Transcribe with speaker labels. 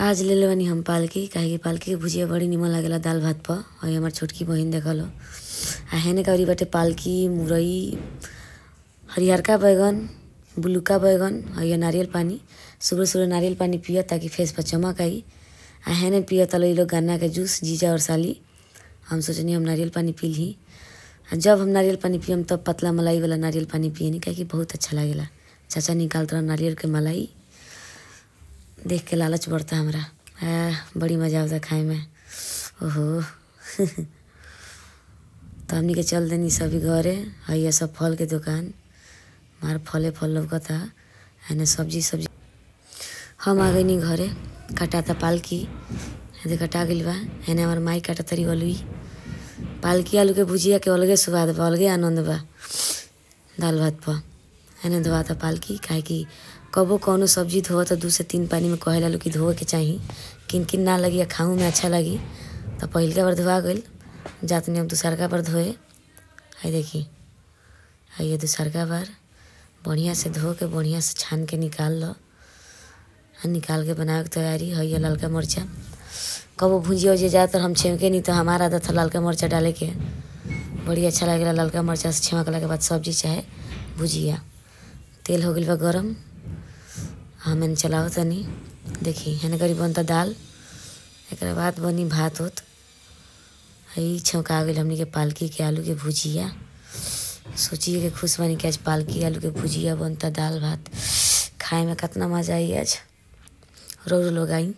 Speaker 1: आज ले ले बानी हम पालकी, काहे कि पालकी के भुजिया बड़ी निमन लागेला दाल भात पर। और हमार छोटकी बहिन देखल हो आ हेने करी बाटे पालकी, मुरई, हरिहरका बैगन, बुलुका बैगन और ये नारियल पानी। सुबह सुबह नारियल पानी पिया ताकि फेस पर चमक आई। आ हेने पिया तलो ये लोग गन्ना के जूस, जीजा और साली। हम सोचनी हम नारियल पानी पी ली। जब हम नारियल पानी पियम तब पतला मलाई वाला नारियल पानी पियनी, काहे कि बहुत अच्छा लागेला। चाचा निकालता नारियल के मलाई, देख के लालच बढ़ता हमरा। बड़ी मजा आता खाए में। ओहो तो हमनी के चल देनी सभी घरे। है सब फल के दुकान, मार फले फल लौकता। एने सब्जी हम आ गई घरे। कटाता पालकी, हेदे कटा गइल बा। हेने हमार माई काटा तरी अलुई। पालकी आलू के भुजिया के अलगे स्वाद बा, अलगे आनंद बा दाल भात पर। हेने धोआता पालकी, काहे कि कबो कौनो सब्जी धोआ तो 2 से 3 पानी में कहेला लोग कि धोए के चाही, किन किन ना लगी या खाऊं में अच्छा लगी। तो पहिलका बार धोआ गइल, जातनी अब दूसरका बार धोए। है देखी, है ये दूसरका बार बढ़िया से धो के बढ़िया से छान के निकाल लो। निकाल के बनावे के तैयारी। है ये ललका मरचा, कबो भुजिया उजिया ज़्यादातर हम छेमके नहीं, तो हमारा आदत है ललका मरचा डाले के, बड़ी अच्छा लगेला ललका मरचा से छेमकला के बाद सब्जी चाहे भुजिया। तेल हो गइल बा गरम, हमें चलाओ तनी। देखी हेने करी बनता दाल, एक बाद बनी भात होत। हई छौंका गइल हमनी के पालकी के आलू के भुजिया। सोचिए के खुश बनी कि आज पालकी आलू के भुजिया बनता, दाल भात खाए में कितना मजा आई। आज रोज लोग आई।